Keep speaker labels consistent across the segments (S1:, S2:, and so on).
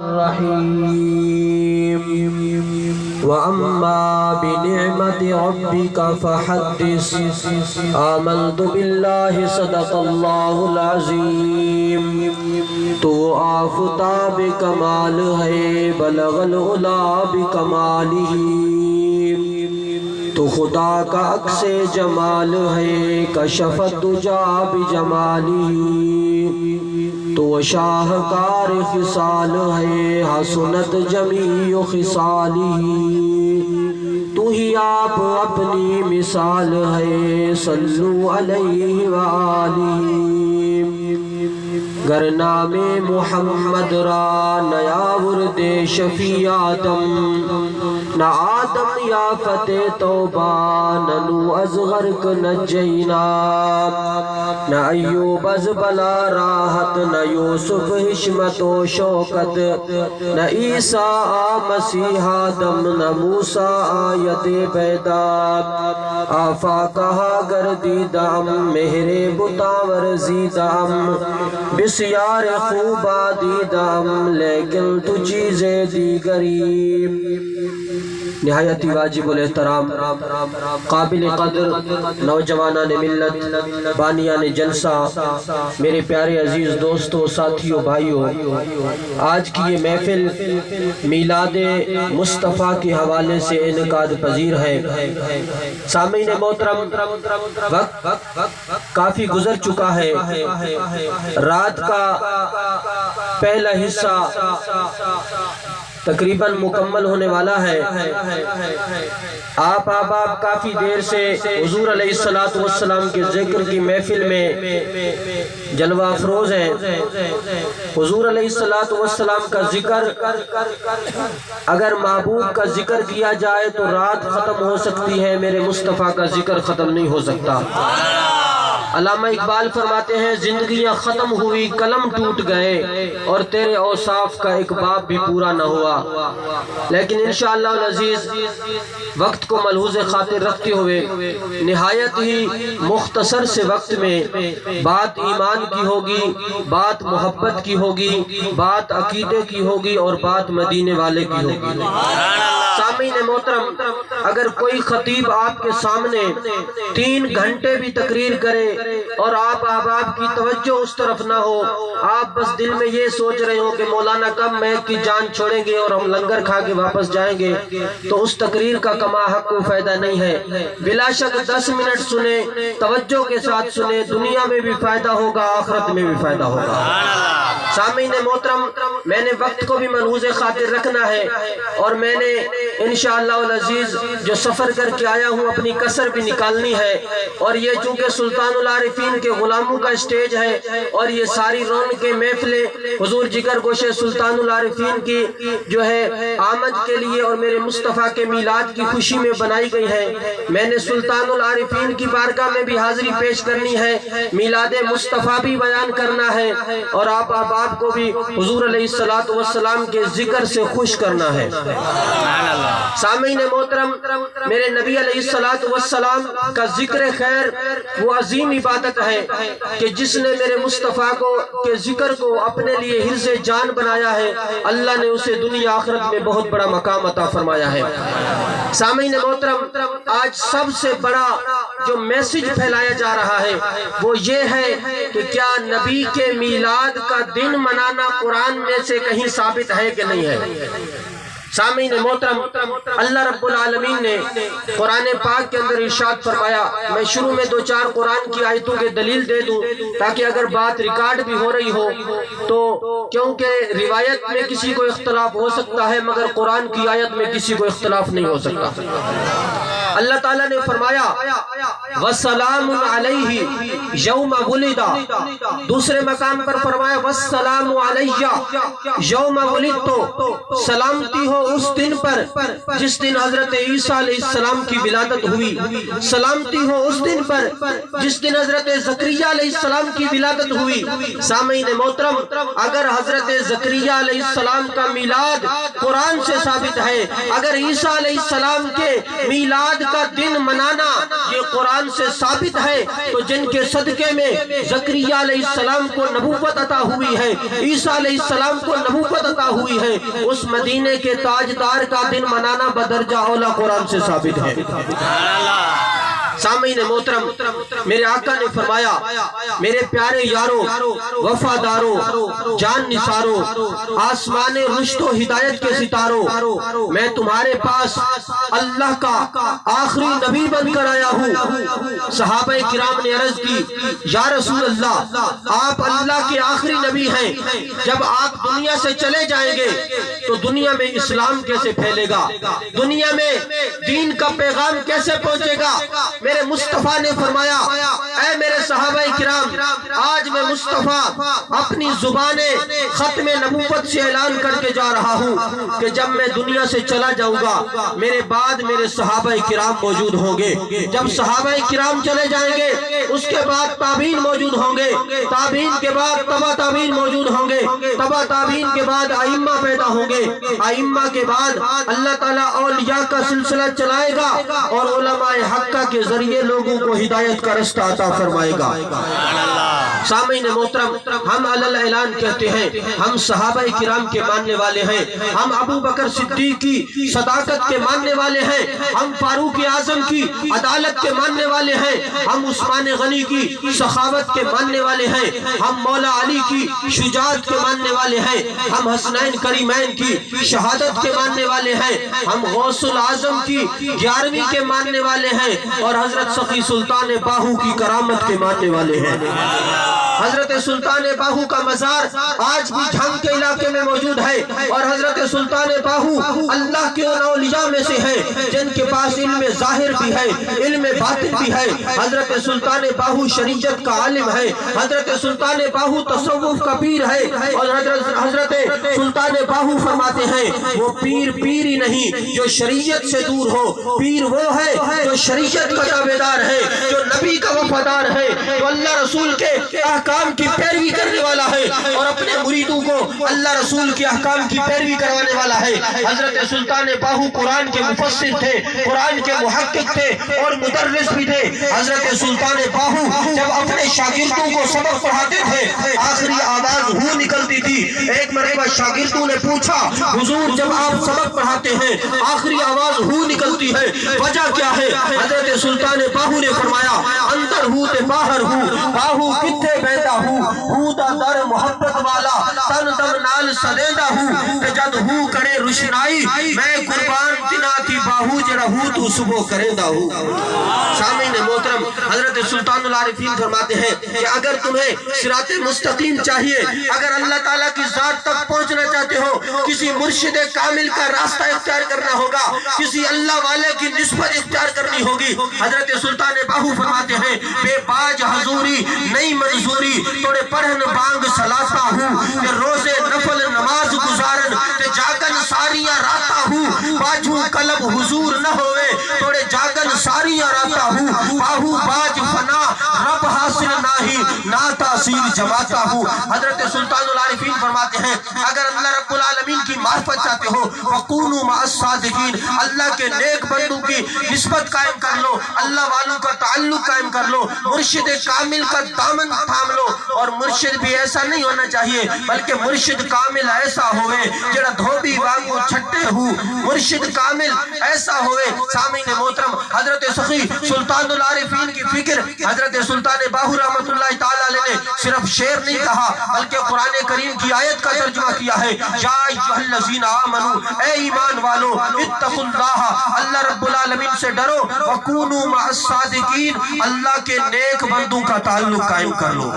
S1: الرحیم وَأَمَّا بِنِعْمَةِ رَبِّكَ فَحَدِّثْ آمَنْتُ بِاللَّهِ صدق اللہ العظیم تو آفتاب کمال ہے بلغ العلا بکمالہ تو خدا کا عکس جمال ہے کشف الدجا بجمالہ تو شاہکار خصال ہے حسنت جمیع خصالہ تو ہی آپ اپنی مثال ہے صلو علیہ وآلہ گر نام محمد را نیا ورد شفیع آدم نہ آدم یا فتح توبہ نہ نو از غرق نجینا نہ ایوب از بلا راحت نہ یوسف حشمت و شوکت نہ عیسیٰ مسیح آدم نہ موسیٰ آیت بیداد آفاقہا گردیدم مہر بتاور زیدم بسیار خوبا دیدم لیکن تو چیزیں دیگری نہایت واجب الاحترام قابل قدر نوجوانان ملت بانیان جلسہ میرے پیارے عزیز دوستوں ساتھیوں بھائیوں آج کی یہ محفل میلاد مصطفیٰ کے حوالے سے انعقاد پذیر ہے سامعین محترم وقت کافی گزر چکا ہے رات کا پہلا حصہ تقریباً مکمل ہونے والا ہے آپ احباب کافی دیر سے حضور علیہ السلام کے ذکر کی محفل میں جلوہ افروز ہیں حضور علیہ السلام کا ذکر اگر محبوب کا ذکر کیا جائے تو رات ختم ہو سکتی ہے میرے مصطفیٰ کا ذکر ختم نہیں ہو سکتا علامہ اقبال فرماتے ہیں زندگیاں ختم ہوئی قلم ٹوٹ گئے اور تیرے اوصاف کا ایک باب بھی پورا نہ ہوا لیکن انشاءاللہ العزیز وقت کو ملحوظ خاطر رکھتے ہوئے نہایت ہی مختصر سے وقت میں بات ایمان کی ہوگی بات محبت کی ہوگی بات عقیدے کی ہوگی اور بات مدینے والے کی ہوگی سامعین محترم اگر کوئی خطیب آپ کے سامنے 3 گھنٹے بھی تقریر کرے اور آپ احباب کی توجہ اس طرف نہ ہو آپ بس دل میں یہ سوچ رہے ہو کہ مولانا کب مہک کی جان چھوڑیں گے اور ہم لنگر کھا کے واپس جائیں گے تو اس تقریر کا کما حق کوئی فائدہ نہیں ہے بلا شک 10 منٹ سنیں توجہ کے ساتھ سنیں دنیا میں بھی فائدہ ہوگا آخرت میں بھی فائدہ ہوگا سامعین محترم میں نے وقت کو بھی ملحوظ خاطر رکھنا ہے اور میں نے انشاءاللہ العزیز جو سفر کر کے آیا ہوں اپنی کسر بھی نکالنی ہے اور یہ چونکہ سلطان العارفین کے غلاموں کا اسٹیج ہے اور یہ ساری رونق محفلیں حضور جگر گوشے سلطان العارفین کی جو ہے آمد کے لیے اور میرے مصطفیٰ کے میلاد کی خوشی میں بنائی گئی ہے میں نے سلطان العارفین کی بارگاہ میں بھی حاضری پیش کرنی ہے میلاد مصطفیٰ بھی بیان کرنا ہے اور آپ احباب کو بھی حضور علیہ السلام کے ذکر سے خوش کرنا ہے سامعین محترم میرے نبی علیہ السلام کا ذکر خیر وہ عظیم عبادت ہے کہ جس نے میرے مصطفیٰ کے ذکر کو اپنے لیے حرز جان بنایا ہے اللہ نے اسے دنیا آخرت میں بہت بڑا مقام عطا فرمایا ہے سامعین محترم آج سب سے بڑا جو میسج پھیلایا جا رہا ہے وہ یہ ہے کہ کیا نبی کے میلاد کا دن منانا قرآن میں سے کہیں ثابت ہے کہ نہیں ہے سامعین محترم اللہ رب العالمین نے قرآن پاک کے اندر ارشاد فرمایا میں شروع میں 2-4 قرآن کی آیتوں کے دلیل دے دوں تاکہ اگر بات ریکارڈ بھی ہو رہی ہو تو کیونکہ روایت میں کسی کو اختلاف ہو سکتا ہے مگر قرآن کی آیت میں کسی کو اختلاف نہیں ہو سکتا اللہ تعالیٰ نے فرمایا وَسَلَامٌ عَلَيْهِ يَوْمَ وُلِدَ دوسرے مقام پر فرمایا وَالسَّلَامُ عَلَيَّ يَوْمَ وُلِدْتُ سلامتی ہو اس دن پر جس دن حضرت عیسیٰ علیہ السلام کی ولادت ہوئی سلامتی ہو اس دن پر جس دن حضرت زکریا علیہ السلام کی ولادت ہوئی سامعین محترم اگر حضرت زکریا علیہ السلام کا میلاد قرآن سے ثابت ہے۔ اگر عیسیٰ علیہ السلام کے میلاد کا دن منانا یہ قرآن سے ثابت ہے تو جن کے صدقے میں زکریا علیہ السلام کو نبوت عطا ہوئی ہے، عیسیٰ علیہ السلام کو نبوت عطا ہوئی ہے، اس مدینے کے تاجدار کا دن منانا بدرجہ اولا قرآن سے ثابت ہے۔ سامعین محترم، میرے آقا نے فرمایا میرے پیارے یاروں، وفاداروں، جان نثاروں، آسمان رشد و ہدایت کے ستاروں، میں تمہارے پاس اللہ کا آخری نبی بن کر آیا ہوں۔ صحابہ کرام نے عرض کی یا رسول اللہ آپ اللہ کے آخری نبی ہیں، جب آپ دنیا سے چلے جائیں گے تو دنیا میں اسلام کیسے پھیلے گا، دنیا میں دین کا پیغام کیسے پہنچے گا؟ میرے مصطفیٰ نے فرمایا اے میرے صحابہ کرام، آج میں مصطفیٰ اپنی زبان ختم نبوت سے اعلان کر کے جا رہا ہوں کہ جب میں دنیا سے چلا جاؤں گا میرے بعد میرے صحابہ کرام موجود ہوں گے۔ جب صحابہ کرام چلے جائیں گے اس کے بعد تابعین موجود ہوں گے، تابعین کے بعد تبع تابعین موجود ہوں گے، تبع تابعین کے بعد ائمہ پیدا ہوں گے، ائمہ کے بعد اللہ تعالیٰ اولیاء کا سلسلہ چلائے گا اور علماء حقہ کے ذریعے لوگوں کو ہدایت کا رستہ عطا فرمائے گا۔ سامعین محترم، ہم علی اعلان کہتے ہیں ہم صحابہ کرام کے ماننے والے ہیں، ہم ابو بکر صدیق کی صداقت کے ماننے والے ہیں، ہم فاروق اعظم کی عدالت کے ماننے والے ہیں، ہم عثمان غنی کی سخاوت کے ماننے والے ہیں، ہم مولا علی کی شجاعت کے ماننے والے ہیں، ہم حسنین کریمین کی شہادت کے ماننے والے ہیں، ہم غوث العظم کی 11ویں کے ماننے والے ہیں اور حضرت سخی سلطان باہو کی کرامت کے ماننے والے ہیں۔ حضرت سلطان باہو کا مزار آج بھی جھنگ کے علاقے میں موجود ہے اور حضرت سلطان باہو اللہ کے ان اولیاء میں سے ہیں جن کے پاس علم ظاہر بھی ہے، علم باطن بھی ہے۔ حضرت سلطان باہو شریعت کا عالم ہے، حضرت سلطان باہو تصوف کا پیر ہے اور حضرت سلطان باہو فرماتے ہیں وہ پیر پیر ہی نہیں جو شریعت سے دور ہو، پیر وہ ہے جو شریعت کا تابعدار ہے، جو نبی کا وفادار ہے، جو اللہ رسول کے احکام کی پیروی کرنے والا ہے اور اپنے مریدوں کو اللہ رسول کے احکام کی پیروی کروانے والا ہے۔ حضرت سلطان باہو قرآن کے مفسر تھے، قرآن کے محقق تھے اور مدرس بھی تھے۔ حضرت سلطان باہو جب اپنے شاگردوں کو سبق پڑھاتے تھے آخری آواز ہو نکلتی تھی۔ ایک مرتبہ شاگردوں نے پوچھا حضور جب آپ سبق پڑھاتے ہیں آخری آواز ہو نکلتی ہے، وجہ کیا ہے؟ حضرت سلطان باہو نے فرمایا اندر ہوں تے باہر ہوں، باہو کتھے بیٹھا ہوں دا در محبت والا تن دم نال سدیندا ہوں تے جد ہوں کرے روشنائی میں قربان تنا تھی باہو جڑا ہوں تو صبح کریندا ہوں۔ سامعین محترم، حضرت سلطان العارفین فرماتے ہیں کہ اگر تمہیں صراط مستقیم چاہیے، اگر اللہ تعالیٰ کی ذات تک پہنچنا چاہتے ہو، کسی مرشد کامل کا راستہ اختیار کرنا ہوگا، کسی اللہ والے کی نسبت اختیار کرنی ہوگی۔ حضرت سلطان باہو فرماتے ہیں بے باج حضوری نئی منظوری توڑے پڑھن بانگ سلاتا ہوں کہ روزے نفل نماز گزارن کہ جاگن ساریاں راتا ہوں، باجوں قلب حضور نہ ہوئے توڑے جاگن ساریاں راتا ہوں، باہو باج فنا رب حاصل ناہی نا تاثیر جماتا ہوں۔ حضرت سلطان العارفین فرماتے ہیں اگر اللہ رب العالمین کی معرفت چاہتے ہو وَقُونُوا مَعَ الصَّادِقِينَ، اللہ کے نیک بندوں کی نسبت قائم کر لو، اللہ والوں کا تعلق قائم کر لو، مرشد کامل کا دامن تھام لو۔ اور مرشد بھی ایسا نہیں ہونا چاہیے بلکہ مرشد کامل ایسا ہوئے جڑا دھوبی وانگو چھٹے ہو، مرشد کامل ایسا ہوئے۔ سامعین محترم، حضرت سخی سلطان العارفین کی فکر حضرت سلطان باہو رحمت اللہ تعالیٰ علیہ نے صرف شعر نہیں کہا بلکہ قرآن کریم کی آیت کا ترجمہ کیا ہے یا ایھا الذین آمنوا، اے ایمان والو اتقوا اللہ، اللہ رب العالمین سے ڈرو، وَقُونُوا مَعَ الصَّادِقِينَ، اللہ کے نیک بندوں کا تعلق قائم کر لو،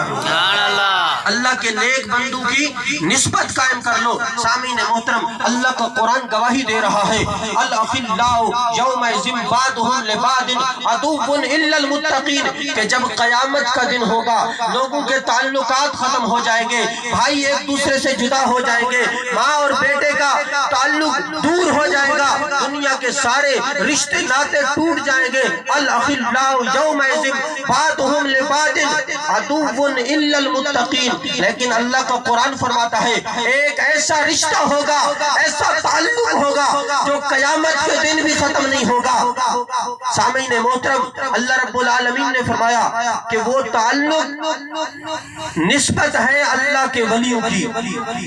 S1: اللہ کے نیک بندوں کی نسبت قائم کر لو۔ سامعین محترم، اللہ کا قرآن گواہی دے رہا ہے الْأَخِلَّاءُ یَوْمَئِذٍ بَعْضُهُمْ لِبَعْضٍ عَدُوٌّ إِلَّا الْمُتَّقِينَ، کہ جب قیامت کا دن ہوگا لوگوں کے تعلقات ختم ہو جائیں گے، بھائی ایک دوسرے سے جدا ہو جائیں گے، ماں اور بیٹے کا تعلق دور ہو جائے گا، دنیا کے سارے رشتے ناتے ٹوٹ جائیں گے۔ الْأَخِلَّاءُ یَوْمَئِذٍ بَعْضُهُمْ لِبَعْضٍ عَدُوٌّ إِلَّا الْمُتَّقِينَ، لیکن اللہ کا قرآن فرماتا ہے ایک ایسا رشتہ ہوگا، ایسا تعلق ہوگا جو قیامت کے دن بھی ختم نہیں ہوگا۔ سامعین محترم، اللہ رب العالمین نے فرمایا کہ وہ تعلق نسبت ہے اللہ کے ولیوں کی،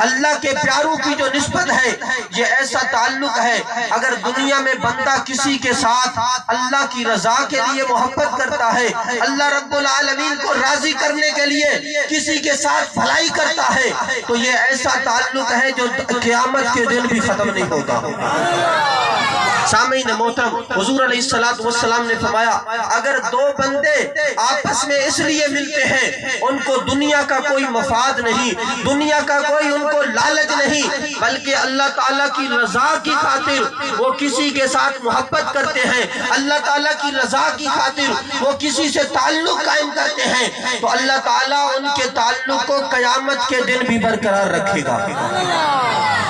S1: اللہ کے پیاروں کی جو نسبت ہے، یہ ایسا تعلق ہے اگر دنیا میں بندہ کسی کے ساتھ اللہ کی رضا کے لیے محبت کرتا ہے، اللہ رب العالمین کو راضی کرنے کے لیے کسی کے ساتھ بھلائی کرتا ہے، تو یہ ایسا تعلق ہے جو قیامت کے دن بھی ختم نہیں ہوتا۔ سامعین محترم، حضور علیہ السلام نے فرمایا اگر دو بندے آپس میں اس لیے ملتے ہیں ان کو دنیا کا کوئی مفاد نہیں، دنیا کا کوئی ان کو لالچ نہیں، بلکہ اللہ تعالیٰ کی رضا کی خاطر وہ کسی کے ساتھ محبت کرتے ہیں، اللہ تعالیٰ کی رضا کی خاطر وہ کسی سے تعلق قائم کرتے ہیں، تو اللہ تعالیٰ ان کے تعلق کو قیامت کے دن بھی برقرار رکھے گا۔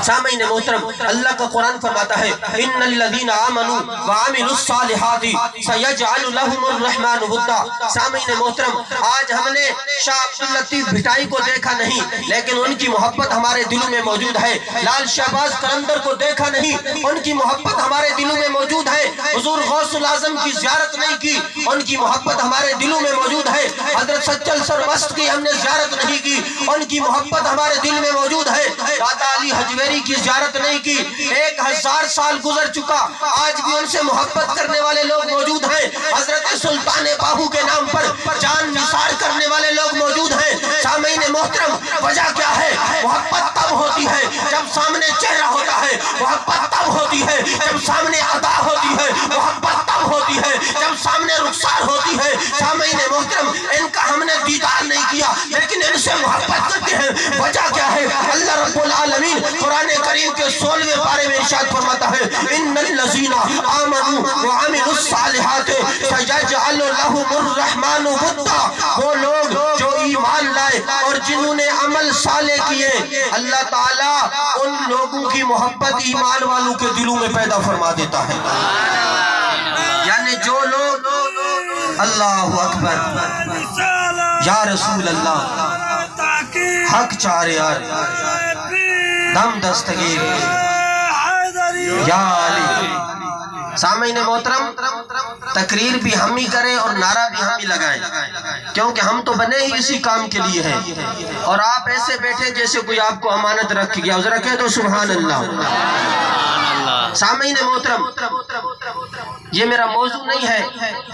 S1: سامعین محترم، اللہ کا قرآن فرماتا ہے ان الذین آمنوا وعملوا الصالحات سیجعل لهم الرحمن ودا۔ سامعین محترم، آج ہم نے شاہ عبداللطیف بھٹائی کو دیکھا نہیں لیکن ان کی محبت ہمارے دلوں میں موجود ہے، لال شہباز قلندر کو دیکھا نہیں ان کی محبت ہمارے دلوں میں موجود ہے، حضور غوث الاعظم کی زیارت نہیں کی ان کی محبت ہمارے دلوں میں موجود ہے، حضرت سچل سرمست کی ہم نے زیارت نہیں کی ان کی محبت ہمارے دل میں موجود ہے، دادا علی حجویری کی زیارت نہیں کی، 1000 سال گزر چکا آج بھی ان سے محبت کرنے والے لوگ موجود ہیں، حضرت سلطان باہو کے نام پر جان نثار کرنے والے لوگ موجود ہیں۔ سامعین محترم، وجہ کیا ہے؟ محبت تب ہوتی ہے جب سامنے چہرہ ہوتا ہے، محبت تب ہوتی ہے جب سامنے ادا ہوتی ہے، محبت تب ہوتی ہے جب سامنے رخسار ہوتی ہے۔ سامعین محترم، ان کا ہم نے دیدار نہیں کیا لیکن ان سے محبت کرتے ہیں، وجہ کیا ہے؟ اللہ رب العالمین قرآن کریم کے 16ویں پارے میں ارشاد فرماتا ہے ان الذین آمنوا وعملوا الصالحات سیجعل لهم الرحمن ودا۔ وہ لوگ جو ایمان لائے اور جنہوں نے عمل صالح کیے، اللہ تعالیٰ ان لوگوں کی محبت ایمان والوں کے دلوں میں پیدا فرما دیتا ہے۔ یعنی جو لوگ اللہ اکبر یا رسول اللہ حق چار یار دم دستگیر یا علی۔ سامعین محترم، تقریر بھی ہم ہی کریں اور نعرہ بھی ہم ہی لگائیں کیونکہ ہم تو بنے ہی اسی کام کے لیے ہیں، اور آپ ایسے بیٹھے جیسے کوئی آپ کو امانت رکھ گیا، ذرا کہہ دو سبحان اللہ۔ سامعین محترم، یہ میرا موضوع نہیں ہے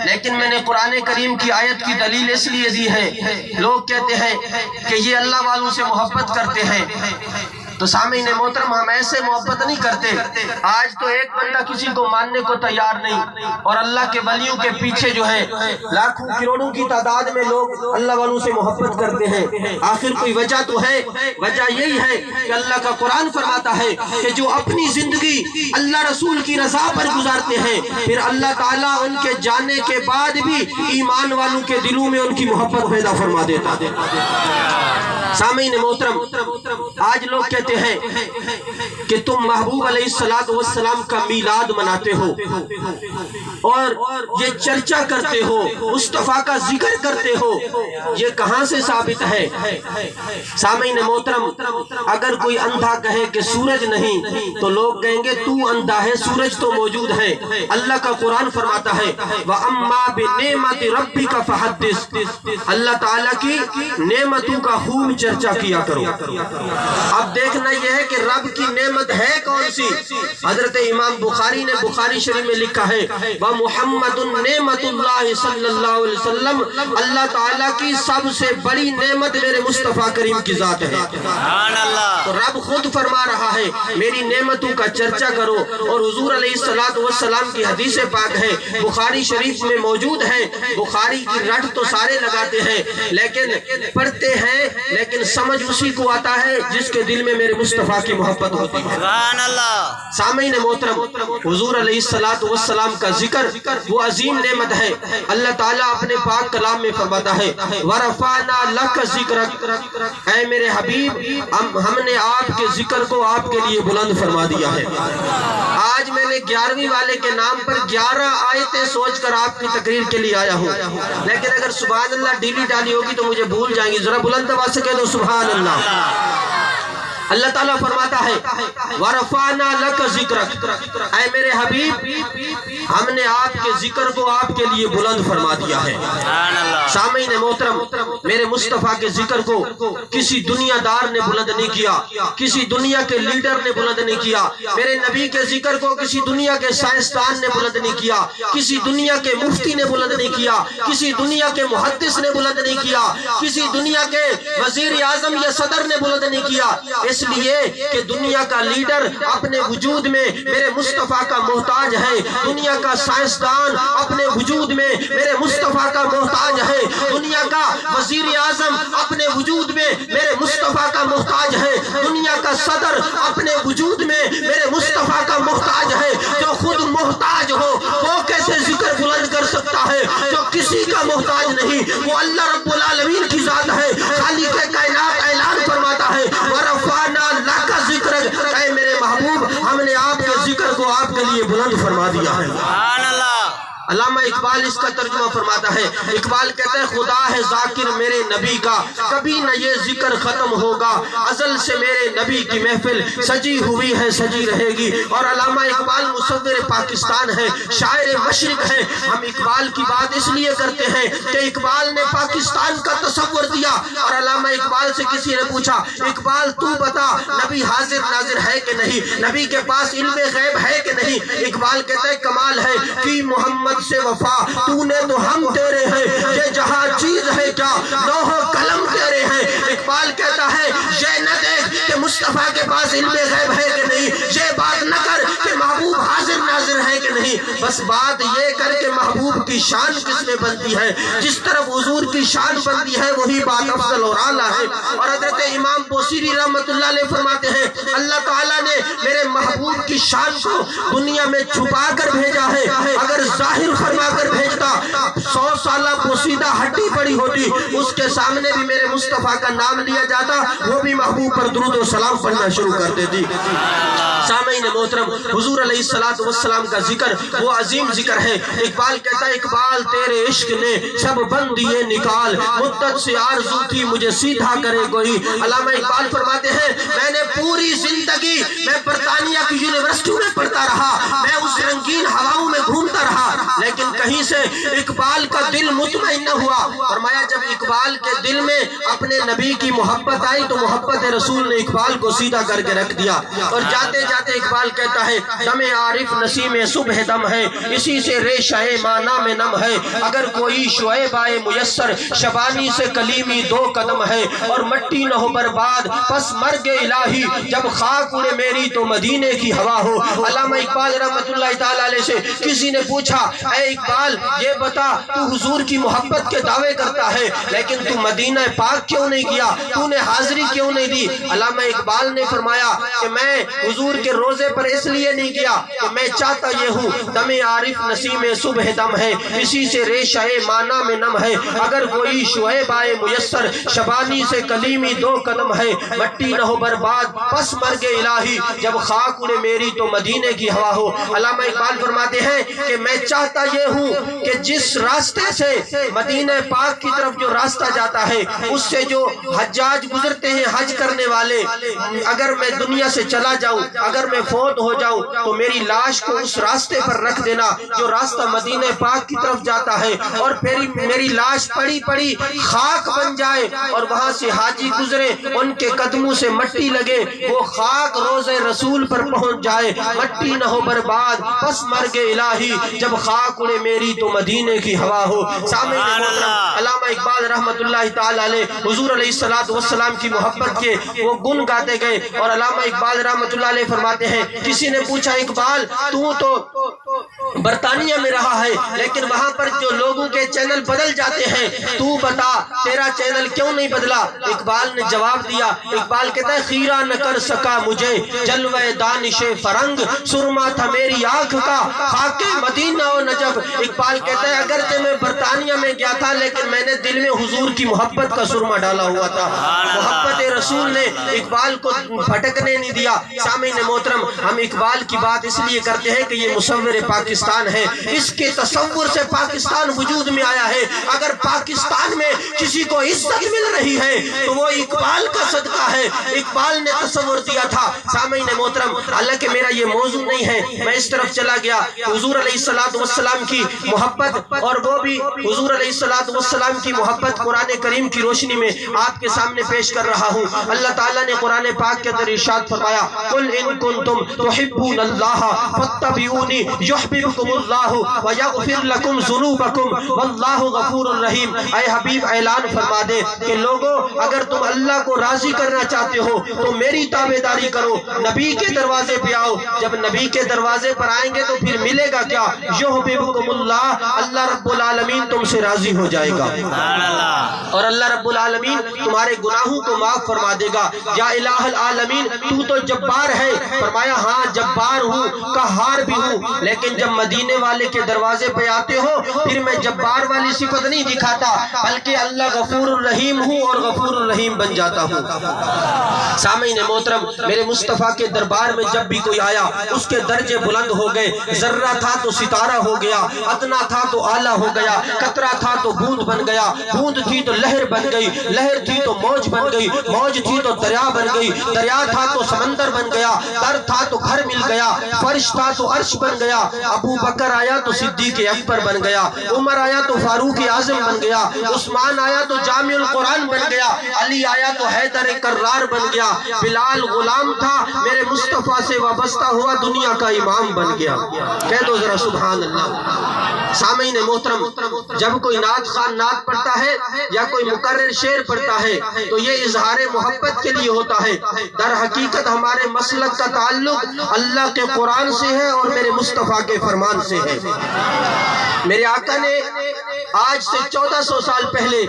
S1: لیکن میں نے قرآن کریم کی آیت کی دلیل اس لیے دی ہے، لوگ کہتے ہیں کہ یہ اللہ والوں سے محبت کرتے ہیں، تو سامعین محترم ہم ایسے محبت نہیں کرتے۔ آج تو ایک بندہ کسی کو ماننے کو تیار نہیں، اور اللہ کے ولیوں کے پیچھے جو ہے لاکھوں کروڑوں کی تعداد میں لوگ اللہ والوں سے محبت کرتے ہیں۔ آخر کوئی وجہ تو ہے، وجہ یہی ہے کہ اللہ کا قرآن فرماتا ہے کہ جو اپنی زندگی اللہ رسول کی رضا پر گزارتے ہیں، پھر اللہ تعالیٰ ان کے جانے کے بعد بھی ایمان والوں کے دلوں میں ان کی محبت پیدا فرما دیتا ہے۔ سامعین محترم، آج لوگ کہتے ہیں کہ تم محبوب علیہ السلام کا میلاد مناتے ہو اور یہ چرچا کرتے ہو، مصطفیٰ کا ذکر کرتے ہو، یہ کہاں سے ثابت ہے؟ سامعین محترم، اگر کوئی اندھا کہے کہ سورج نہیں تو لوگ کہیں گے تو اندھا ہے، سورج تو موجود ہے۔ اللہ کا قرآن فرماتا ہے وَأَمَّا بِنِعْمَةِ رَبِّكَ فَحَدِّثْ، اللہ تعالیٰ کی نعمتوں کا خوب چرچا کیا کرو۔ اب دیکھنا یہ ہے کہ رب کی نعمت ہے کون سی؟ حضرت امام بخاری نے بخاری شریف میں لکھا ہے وَمُحَمَّدٌ نعمت اللہ صلی اللہ علیہ وسلم، اللہ تعالیٰ کی سب سے بڑی نعمت میرے مصطفیٰ کریم کی ذات ہے۔ تو رب خود فرما رہا ہے میری نعمتوں کا چرچا کرو، اور حضور علیہ السلام کی حدیث پاک ہے بخاری شریف میں موجود ہے۔ بخاری کی رٹ تو سارے لگاتے ہیں لیکن پڑھتے ہیں لیکن سمجھ اسی کو آتا ہے جس کے دل میں میرے مصطفیٰ کی محبت ہوتی ہے۔ سامعین محترم، حضور علیہ السلام کا ذکر وہ عظیم نعمت ہے۔ اللہ تعالیٰ اپنے پاک کلام میں فرماتا ہے وَرَفَعْنَا لَكَ ذِكْرَكَ، اے میرے حبیب ہم نے آپ کے ذکر کو آپ کے لیے بلند فرما دیا ہے۔ آج میں نے 11ویں والے کے نام پر 11 آیتیں سوچ کر آپ کی تقریر کے لیے آیا ہوں، لیکن اگر سبحان اللہ ڈیلی ڈالی ہوگی تو مجھے بھول جائیں گی، ذرا بلند آواز سے کہہ دو سبحان اللہ۔ اللہ تعالیٰ فرماتا ہے وَرَفَعْنَا لَكَ ذِكْرَكَ، اے میرے حبیب ہم نے آپ کے ذکر کو آپ کے لیے بلند فرما دیا ہے۔ سامعین محترم، میرے مصطفیٰ کے ذکر کو کسی دنیا دار نے بلند نہیں کیا، کسی دنیا کے لیڈر نے بلند نہیں کیا۔ میرے نبی کے ذکر کو کسی دنیا کے سائنسدان نے بلند نہیں کیا، کسی دنیا کے مفتی نے بلند نہیں کیا، کسی دنیا کے محدث نے بلند نہیں کیا، کسی دنیا کے وزیر اعظم یا صدر نے بلند نہیں کیا، اس لیے کہ دنیا کا لیڈر اپنے وجود میں میرے مصطفیٰ کا محتاج ہے، دنیا کا سائنسدان اپنے وجود میں میرے مصطفیٰ کا محتاج ہے، دنیا کا وزیر اعظم اپنے وجود میں میرے مصطفیٰ کا محتاج ہے، دنیا کا صدر اپنے وجود میں میرے مصطفیٰ کا محتاج ہے۔ جو خود محتاج ہو وہ کیسے ذکر بلند کر سکتا ہے؟ جو کسی کا محتاج نہیں، وہ اللہ رب العالمین کی ذات ہے۔ خالق کائنات اعلان فرماتا ہے وَرَفَعْنَا لَكَ ذِكْرَكَ، اے میرے محبوب ہم نے آپ کے ذکر کو آپ کے لیے بلند فرما دیا ہے۔ علامہ اقبال اس کا ترجمہ فرماتا ہے، اقبال کہتا ہے خدا ہے ذاکر میرے نبی کا، کبھی نہ یہ ذکر ختم ہوگا، ازل سے میرے نبی کی محفل سجی ہوئی ہے سجی رہے گی۔ اور علامہ اقبال مصور پاکستان ہے، شاعر مشرق ہے۔ ہم اقبال کی بات اس لیے کرتے ہیں کہ اقبال نے پاکستان کا تصور دیا، اور علامہ اقبال سے کسی نے پوچھا اقبال تو بتا نبی حاضر ناظر ہے کہ نہیں، نبی کے پاس علم غیب ہے کہ نہیں؟ اقبال کہتا ہے کمال ہے کہ محمد سے وفا، تو نے تو ہم تیرے ہیں، یہ جہاں چیز ہے کیا لوح و قلم تیرے ہیں۔ اقبال کہتا ہے یہ نہ دیکھ کہ مصطفیٰ کے پاس علم غیب ہے کہ نہیں، یہ بات نہ کر کہ محبوب حاضر ناظر ہے کہ نہیں، بس بات یہ کر کہ محبوب کی شان کس میں بنتی ہے، جس طرف حضور کی شان بنتی ہے وہی بات افضل اور اعلیٰ ہے۔ اور حضرت امام بوصیری رحمۃ اللہ علیہ فرماتے ہیں اللہ تعالیٰ نے میرے محبوب کی شان کو دنیا میں چھپا کر بھیجا ہے، اگر ظاہر فرما کر بھیجتا 100 سالہ پوسیدہ ہڈی پڑی ہوتی، اس کے سامنے بھی میرے مصطفیٰ کا نام لیا جاتا، وہ بھی محبوب پر درود و سلام پڑھنا شروع کر دیتی۔ سامعین محترم، حضور علیہ السلام کا ذکر وہ عظیم ذکر ہے۔ اقبال کہتا ہے اقبال تیرے عشق نے سب بندیے نکال، مدت سے آرزو تھی مجھے سیدھا کرے کوئی۔ علامہ اقبال فرماتے ہیں میں نے پوری زندگی میں برطانیہ کی یونیورسٹیوں میں پڑھتا رہا، میں اس رنگین ہواؤں میں گھومتا رہا، لیکن کہیں سے اقبال کا دل مطمئن نہ ہوا۔ فرمایا جب اقبال کے دل میں اپنے نبی کی محبت آئی تو محبت رسول نے اقبال کو سیدھا کر کے رکھ دیا۔ اور جاتے جاتے اقبال کہتا ہے دم عارف نسیم صبح دم ہے، اسی سے ریشہ مانا میں نم ہے، اگر کوئی شعیب آئے میسر شبانی سے کلیمی 2 قدم ہے، اور مٹی نہ ہو برباد پس مرگ الہی جب خاک اڑے میری تو مدینے کی ہوا ہو۔ علامہ اقبال رحمۃ اللہ تعالیٰ علیہ سے کسی نے پوچھا اے اقبال یہ بتا تو حضور کی محبت کے دعوے کرتا ہے لیکن تو مدینہ پاک کیوں نہیں کیا، تو نے حاضری کیوں نہیں دی؟ علامہ اقبال نے فرمایا کہ میں حضور کے روزے پر اس لیے نہیں کیا کہ میں چاہتا یہ ہوں دم عارف نسیم صبح دم ہے، اسی سے ریشہ مانا میں نم ہے، اگر کوئی شعیب آئے میسر شبانی سے کلیمی 2 قدم ہے، مٹی نہ ہو برباد پس مرگ الہی جب خاک اڑے میری تو مدینے کی ہوا ہو۔ علامہ اقبال فرماتے ہیں کہ میں چاہتا یہ ہوں کہ جس راستے سے مدینہ پاک کی طرف جو راستہ جاتا ہے اس سے جو حجاج گزرتے ہیں حج کرنے والے، اگر میں دنیا سے چلا جاؤں، اگر میں فوت ہو جاؤں تو میری لاش کو اس راستے پر رکھ دینا جو راستہ مدینہ پاک کی طرف جاتا ہے، اور پھر میری لاش پڑی پڑی خاک بن جائے اور وہاں سے حاجی گزرے ان کے قدموں سے مٹی لگے، وہ خاک روز رسول پر پہنچ جائے، مٹی نہ ہو برباد پس مرگ الہی جب خاک اڑے میری تو مدینے کی ہوا ہو۔ سامعین محترم، علامہ اقبال رحمۃ اللہ تعالیٰ علیہ حضور علیہ السلام کی محبت کے وہ گن گاتے گئے، اور علامہ اقبال رحمۃ اللہ علیہ فرماتے ہیں کسی نے پوچھا اقبال تو برطانیہ میں رہا ہے لیکن وہاں پر جو لوگوں کے چینل بدل جاتے ہیں، تو بتا تیرا چینل کیوں نہیں بدلا؟ اقبال نے جواب دیا، اقبال کہتا ہے خیرہ نہ کر سکا مجھے جلوہ دانش فرنگ، سرما تھا میری آنکھ کا خاک مدینہ و نجف۔ اقبال کہتا ہے اگرچہ راستے میں برطانیہ میں گیا تھا، لیکن میں نے دل میں حضور کی محبت کا سرما ڈالا ہوا تھا۔ محبت رسول نے اقبال کو بھٹکنے نہیں دیا۔ سامعین محترم، ہم اقبال کی بات اس لیے کرتے ہیں کہ یہ مصور پاکستان ہے، اس کے تصور سے پاکستان وجود میں آیا ہے۔ اگر پاکستان میں کسی کو عزت مل رہی ہے تو وہ اقبال کا صدقہ ہے۔ اقبال نے تصور دیا تھا۔ سامعین محترم، حالانکہ میرا یہ موضوع نہیں ہے، میں اس طرف چلا گیا۔ حضور علیہ السلام کی محبت، اور وہ بھی حضور علیہ السلام کی محبت قرآن کریم کی روشنی میں آپ کے سامنے پیش کر رہا ہوں۔ اللہ تعالیٰ نے قرآن پاک کے اندر ارشاد فرمایا، قل ان کنتم تحبون اللہ فاتبعونی یحببکم اللہ ویغفر لکم ذنوبکم واللہ غفور الرحیم۔ اے حبیب اعلان فرما دے کہ لوگوں، اگر تم اللہ کو راضی کرنا چاہتے ہو تو میری تابعداری کرو، نبی کے دروازے پہ آؤ۔ جب نبی کے دروازے پر آئیں گے تو پھر ملے گا کیا؟ یحببکم اللہ، اللہ رب العالمین تم سے راضی ہو جائے گا، اور اللہ رب العالمین تمہارے گناہوں کو معاف فرما دے گا۔ یا الہ العالمین، تو جبار ہے۔ فرمایا ہاں جبار ہوں، قہار بھی ہوں، لیکن جب مدینے والے کے دروازے پہ آتے ہو پھر میں جبار والی صفت نہیں دکھاتا، بلکہ اللہ غفور الرحیم ہوں اور غفور الرحیم بن جاتا ہوں۔ سامعین محترم، میرے مصطفیٰ کے دربار میں جب بھی کوئی آیا اس کے درجے بلند ہو گئے۔ ذرہ تھا تو ستارہ ہو گیا، ادنا تھا تو اعلیٰ ہو گیا، قطرہ تھا تو بوند بن گیا، بوند تھی تو لہر بن گئی، لہر تھی تو موج بن گئی، موج تھی تو دریا بن گئی، دریا تھا تو سمندر بن گیا، در تھا تو گھر مل گیا، فرش تھا تو عرش بن گیا، ابو بکر آیا تو صدیق اکبر بن گیا، عمر آیا تو فاروق اعظم بن گیا، عثمان آیا تو جامع القرآن بن گیا، علی آیا تو حیدر کرار بن گیا، بلال غلام تھا میرے مصطفیٰ سے وابستہ ہوا دنیا کا امام بن گیا۔ کہہ دو ذرا سبحان اللہ۔ سامعین محترم، جب کوئی نعت خوان نعت پڑھتا ہے یا کوئی مقرر شعر پڑھتا ہے تو یہ اظہار محبت کے لیے ہوتا ہے۔ در حقیقت ہمارے مسلک کا تعلق اللہ کے قرآن سے ہے اور میرے مصطفیٰ کے فرمان سے ہے۔ میرے آقا نے آج سے 1400 سال پہلے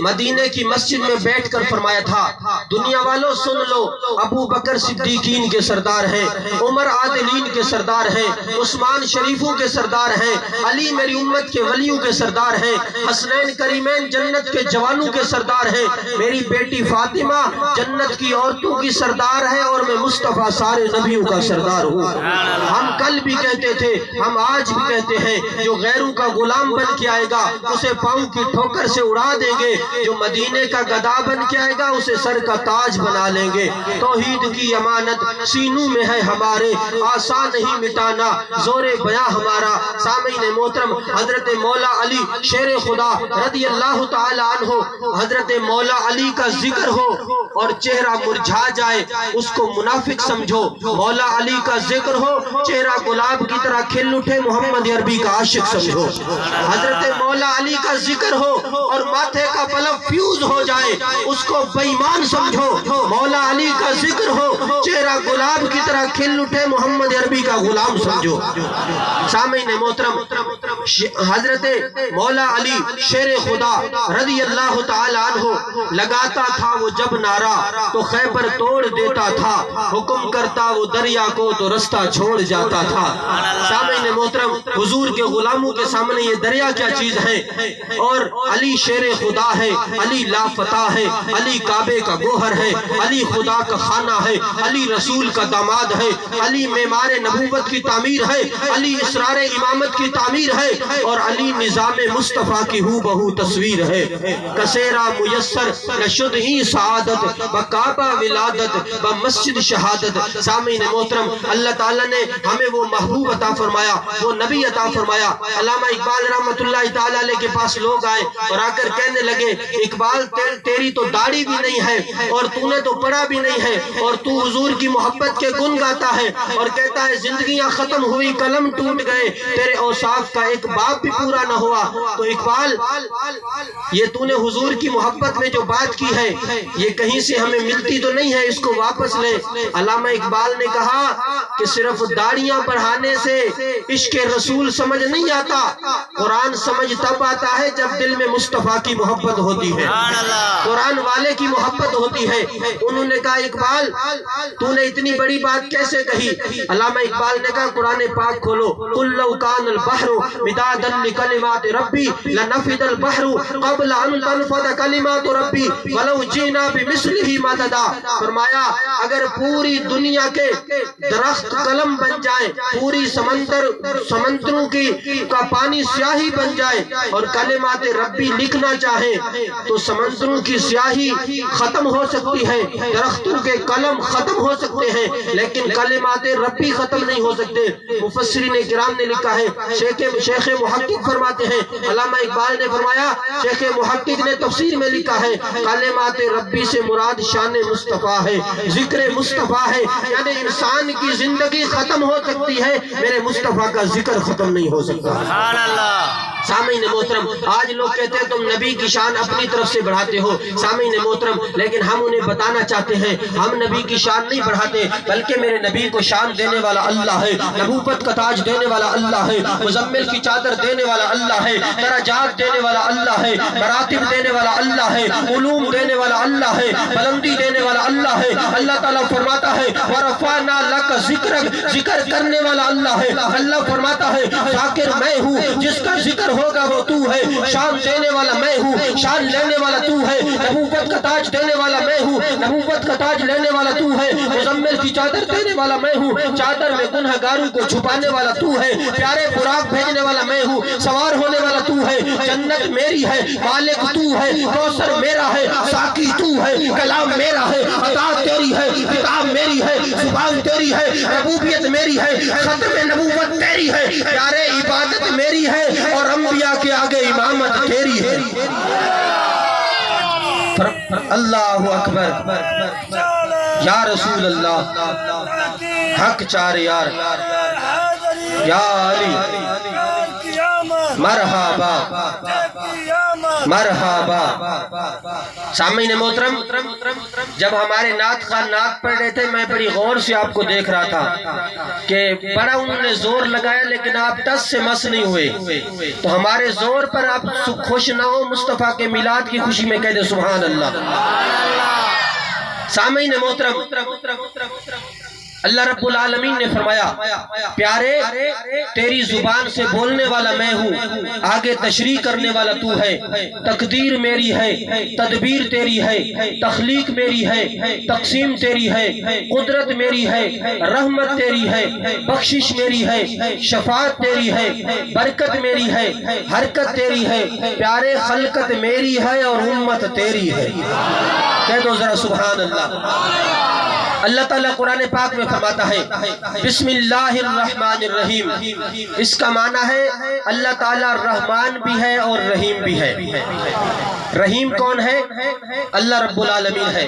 S1: مدینے کی مسجد میں بیٹھ کر فرمایا تھا، دنیا والوں سن لو، ابو بکر صدیقین کے سردار ہیں، عمر عادلین کے سردار ہیں، عثمان شریفوں کے سردار ہیں، علی میری امت کے ولیوں کے سردار ہیں، حسنین کریمین جنت کے جوانوں کے سردار ہیں، میری بیٹی فاطمہ جنت کی عورتوں کی سردار ہے، اور میں مصطفیٰ سارے نبیوں کا سردار ہوں۔ ہم کل بھی کہتے تھے، ہم آج بھی کہتے ہیں، جو غیروں کا غلام بن کے آئے گا اسے پاؤں کی ٹھوکر سے اڑا دیں گے، جو مدینے کا گدا بن کے آئے گا اسے سر کا تاج بنا لیں گے۔ توحید کی امانت سینوں میں ہے ہمارے، آسان نہیں مٹانا زور بیاں ہمارا۔ سامعین محترم، حضرت مولا علی شیر خدا رضی اللہ تعالی عنہ، حضرت مولا علی کا ذکر ہو اور چہرہ مرجھا جائے اس کو منافق سمجھو، مولا علی کا ذکر ہو چہرہ گلاب کی طرح کھل اٹھے محمد عربی کا عاشق سمجھو، حضرت مولا علی کا ذکر ہو اور ماتھے کا بلب فیوز ہو جائے اس کو بے ایمان سمجھو، مولا علی کا ذکر ہو چہرہ گلاب کی طرح کھل اٹھے محمد عربی کا غلام سمجھو۔ سامعین محترم، حضرت مولا علی شیر خدا رضی اللہ تعالی عنہ لگاتا تھا وہ جب نعرہ تو خیبر توڑ دیتا تھا، حکم کرتا وہ دریا کو تو رستہ چھوڑ جاتا تھا۔ سامعین محترم، حضور کے غلاموں کے سامنے یہ دریا کیا چیز ہے، اور علی شیر خدا ہے، علی لافتہ ہے، علی کعبے کا گوہر ہے، علی خدا کا خانہ ہے، علی رسول کا داماد ہے، علی معمار نبوت کی تعمیر ہے، علی اسرار امامت کی تعمیر ہے، اور علی نظام مصطفیٰ کی ہو بہو تصویر ہے۔ کسیرا میسر نشد ہی سعادت بکعبہ ولادت بمسجد شہادت۔ سامعین محترم، اللہ تعالیٰ نے ہمیں وہ محبوب عطا فرمایا، وہ نبی عطا فرمایا۔ علامہ اقبال رحمت اللہ تعالیٰ علیہ کے پاس لوگ آئے اور آ کر کہنے لگے، اقبال تیری تو داڑھی بھی نہیں ہے اور تو نے تو پڑھا بھی نہیں ہے، اور تو حضور کی محبت کے گن گاتا ہے اور کہتا ہے زندگیاں ختم ہوئی قلم ٹوٹ گئے، تیرے اوصاف کا ایک باب بھی پورا نہ ہوا۔ تو اقبال، یہ تو نے حضور کی محبت میں جو بات کی ہے یہ کہیں سے ہمیں ملتی تو نہیں ہے، اس کو واپس لے۔ علامہ اقبال نے کہا کہ صرف صرف داڑیاں بڑھانے سے عشق رسول سمجھ نہیں آتا، قرآن سمجھ تب آتا ہے جب دل میں مصطفیٰ کی محبت ہوتی ہے، قرآن والے کی محبت ہوتی ہے۔ انہوں نے کہا اقبال تو نے اتنی بڑی بات کیسے کہی؟ علامہ اقبال نے کہا قرآن پاک کھولو، قُلْ لَوْ كَانَ الْبَحْرُ مِدَادًا لِكَلِمَاتِ رَبِّي لَنَفِدَ الْبَحْرُ قَبْلَ أَن تَنْفَدَ كَلِمَاتُ رَبِّي وَلَوْ جِئْنَا بِمِثْلِهِ مَدَدًا۔ فرمایا اگر پوری دنیا کے درخت قلم بن جائیں، پوری سمندروں کا پانی سیاہی بن جائے اور کلمات ربی لکھنا چاہیں تو سمندروں کی سیاہی ختم ہو سکتی ہے، درختوں کے قلم ختم ہو سکتے ہیں، لیکن کلمات ربی ختم نہیں ہو سکتے۔ مفسرین کرام نے لکھا ہے، شیخ محقق فرماتے ہیں، علامہ اقبال نے فرمایا، شیخ محقق نے تفسیر میں لکھا ہے کلمات ربی سے مراد شان مصطفیٰ ہے، ذکر مصطفیٰ ہے، یعنی انسان کی زندگی ختم ہو سکتی ہے، میرے مصطفیٰ کا ذکر ختم نہیں ہو سکتا۔ سبحان اللہ۔ سامعین محترم، آج لوگ کہتے ہیں تم نبی کی شان اپنی طرف سے بڑھاتے ہو، سامعین محترم، لیکن ہم انہیں بتانا چاہتے ہیں ہم نبی کی شان نہیں بڑھاتے، بلکہ میرے نبی کو شان دینے والا اللہ ہے، نبوت کا تاج دینے والا اللہ ہے، مزمل کی چادر دینے والا اللہ ہے، درجات دینے والا اللہ ہے، مراتب دینے والا اللہ ہے، علوم دینے والا اللہ ہے، بلندی دینے والا اللہ ہے۔ اللہ تعالیٰ فرماتا ہے وَرَفَعْنَا لَكَ ذِكْرَكَ، ذکر کرنے والا اللہ ہے۔ اللہ فرماتا ہے ذاکر میں ہوں، جس کا ذکر ہوگا وہ تو ہے، شان دینے والا میں ہوں، شان لینے والا تو ہے، نبوت کا تاج دینے والا میں ہوں، نبوت کا تاج لینے والا تو ہے، مزمل کی چادر دینے والا میں ہوں، چادر میں گنہگاروں کو چھپانے والا تو ہے، پیارے براق بھیجنے والا میں ہوں، سوار ہونے والا تو ہے، جنت میری ہے، مالک تو ہے، کوثر میرا ہے، ساقی تو ہے، کلام میرا ہے، عطا تیری ہے، کتاب میری ہے، زبان تیری ہے، ربوبیت میری ہے، ختم نبوت تیری ہے، پیارے عبادت میری ہے اور انبیاء کے آگے امامت تیری ہے۔ اللہ اکبر، یا رسول اللہ، حق چار یار، یا علی، مرحبا مرحبا۔ سامعین محترم، جب ہمارے نعت خان نعت پڑھ رہے تھے میں بڑی غور سے آپ کو دیکھ رہا تھا کہ بڑا انہوں نے زور لگایا لیکن آپ ٹس سے مس نہیں ہوئے، تو ہمارے زور پر آپ خوش نہ ہو، مصطفیٰ کے میلاد کی خوشی میں کہہ دیں سبحان اللہ۔ سامعین محترم، اللہ رب العالمین نے فرمایا پیارے تیری زبان سے بولنے والا میں ہوں، آگے تشریح کرنے والا تو ہے، تقدیر میری ہے، تدبیر تیری ہے، تخلیق میری ہے، تقسیم تیری ہے، قدرت میری ہے، رحمت تیری ہے، بخشش میری ہے، شفاعت تیری ہے، برکت میری ہے، حرکت تیری ہے، پیارے خلقت میری ہے اور امت تیری ہے۔ کہہ دو ذرا سبحان اللہ۔ اللہ تعالیٰ قرآن پاک میں فرماتا ہے بسم اللہ الرحمن الرحیم، اس کا معنی ہے اللہ تعالیٰ رحمان بھی ہے اور رحیم بھی ہے۔ رحیم کون ہے؟ اللہ رب العالمین ہے۔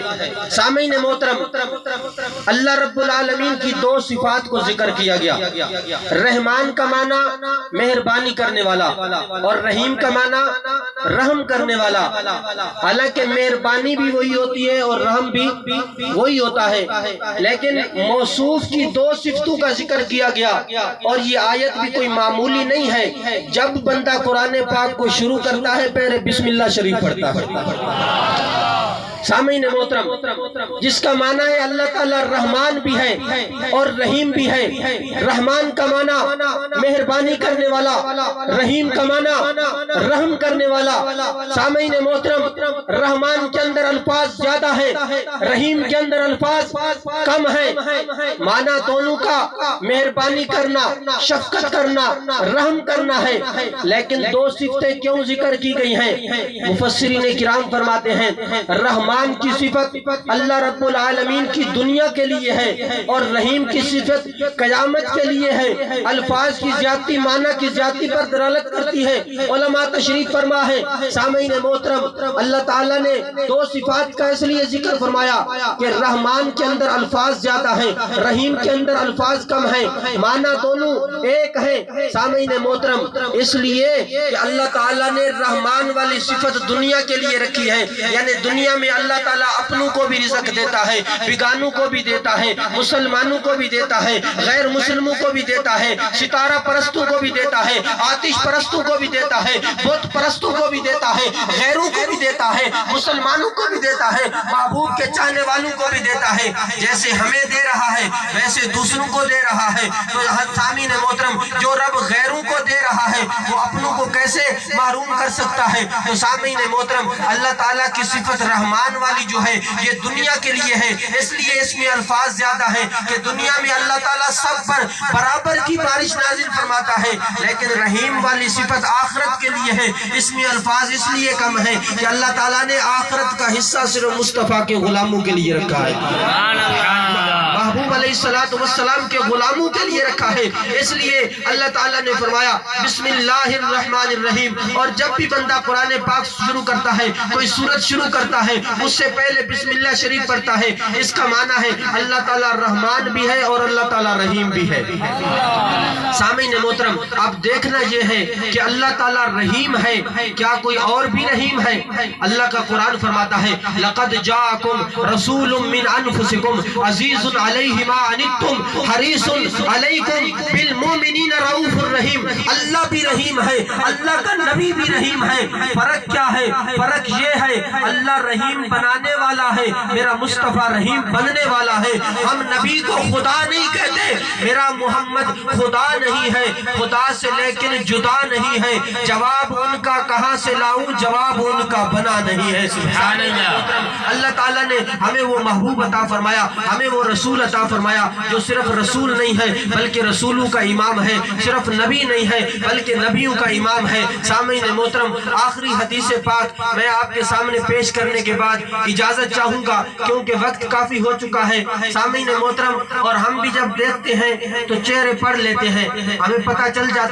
S1: سامعین محترم، اللہ رب العالمین کی دو صفات کو ذکر کیا گیا، رحمان کا معنی مہربانی کرنے والا اور رحیم کا معنی رحم کرنے والا۔ حالانکہ مہربانی بھی وہی ہوتی ہے اور رحم بھی وہی ہوتا ہے، لیکن موصوف کی دو صفتوں کا ذکر کیا گیا، اور یہ آیت بھی کوئی معمولی نہیں ہے۔ جب بندہ قرآن پاک کو شروع کرتا ہے پہلے بسم اللہ شریف پڑھتا ہے۔ سامعین محترم، جس کا معنی ہے اللہ تعالیٰ رحمان بھی ہے اور رحیم بھی ہے۔ رحمان کا معنی مہربانی کرنے والا، رحیم کا معنی رحم کرنے والا۔ سامعین محترم، رحمان کے اندر الفاظ زیادہ ہیں، رحیم کے اندر الفاظ کم ہیں، معنی دونوں کا مہربانی کرنا، شفقت کرنا، رحم کرنا ہے، لیکن دو صفتیں کیوں ذکر کی گئی ہیں؟ مفسرین کرام فرماتے ہیں رحمان کی صفت اللہ رب العالمین کی دنیا کے لیے ہے اور رحیم کی صفت قیامت کے لیے ہے۔ الفاظ کی زیادتی معنی کی زیادتی پر دلالت کرتی ہے، علماء تشریح فرما ہے۔ سامعین محترم، اللہ تعالیٰ نے دو صفات کا اس لیے ذکر فرمایا کہ رحمان کے اندر الفاظ زیادہ ہیں، رحیم کے اندر الفاظ کم ہیں، معنی دونوں ایک ہیں۔ سامعین محترم، اس لیے کہ اللہ تعالیٰ نے رحمان والی صفت دنیا کے لیے رکھی ہے، یعنی دنیا میں اللہ تعالیٰ اپنوں کو بھی رزق دیتا ہے، بیگانوں کو بھی دیتا ہے، مسلمانوں کو بھی دیتا ہے، غیر مسلموں کو بھی دیتا ہے، ستارہ پرستوں کو بھی دیتا ہے، آتش پرستوں کو بھی دیتا ہے، بت پرستوں کو بھی دیتا ہے، غیروں کو بھی دیتا ہے، مسلمانوں کو بھی دیتا ہے، محبوب کے چاہنے والوں کو بھی دیتا ہے۔ جیسے ہمیں دے رہا ہے ویسے دوسروں کو دے رہا ہے۔ تو سامعین محترم، جو رب غیروں کو دے رہا ہے وہ اپنوں کو کیسے محروم کر سکتا ہے؟ تو سامعین محترم، اللہ تعالیٰ کی صفت رحمان والی جو ہے یہ دنیا کے لیے ہے، اس لیے اس میں الفاظ زیادہ ہے کہ دنیا میں اللہ تعالیٰ سب پر برابر کی بارش نازل فرماتا ہے، لیکن رحیم والی صفت آخرت کے لیے ہے، اس میں الفاظ اس لیے کم ہے کہ اللہ تعالیٰ نے آخرت کا حصہ صرف مصطفیٰ کے غلاموں کے لیے رکھا ہے، محبوب علیہ السلام کے غلاموں کے لیے رکھا ہے۔ اس لیے اللہ تعالیٰ نے فرمایا بسم اللہ الرحمن الرحیم، اور جب بھی بندہ قرآن پاک شروع کرتا ہے، کوئی سورت شروع کرتا ہے، اس سے پہلے بسم اللہ شریف پڑھتا ہے۔ اس کا معنی ہے اللہ تعالیٰ رحمان بھی ہے اور اللہ تعالیٰ رحیم بھی ہے۔ سامعین محترم، اب دیکھنا یہ ہے کہ اللہ تعالیٰ رحیم ہے، کیا کوئی اور بھی رحیم ہے؟ اللہ کا قرآن فرماتا ہے لَقَدْ جَاءَكُمْ رَسُولٌ مِّنْ أَنفُسِكُمْ عَزِيزٌ عَلَيْهِ مَا عَنِتُّمْ حَرِيصٌ عَلَيْكُمْ بِالْمُؤْمِنِينَ رَؤُوفٌ رَحِيمٌ۔ اللہ بھی رحیم ہے، اللہ کا نبی بھی رحیم ہے۔ فرق کیا ہے؟ فرق یہ ہے اللہ رحیم بنانے والا ہے، میرا مصطفیٰ رحیم بننے والا ہے۔ ہم نبی کو خدا نہیں کہتے، میرا محمد خدا نہیں ہے، خدا سے لیکن جدا نہیں ہے۔ جواب ان کا کہاں سے لاؤں؟ جواب ان کا بنا نہیں ہے۔ سبحان اللہ۔ اللہ تعالیٰ نے ہمیں وہ محبوب عطا فرمایا، ہمیں وہ رسول عطا فرمایا جو صرف رسول نہیں ہے بلکہ رسولوں کا امام ہے، صرف نبی نہیں ہے بلکہ نبیوں کا امام ہے۔ سامعین محترم، آخری حدیث پاک میں آپ کے سامنے پیش کرنے کے بعد اجازت چاہوں گا کیونکہ وقت کافی ہو چکا ہے۔ سامعین محترم، اور ہم بھی جب دیکھتے ہیں تو چہرے پڑھ لیتے ہیں، ہمیں پتہ چل جاتا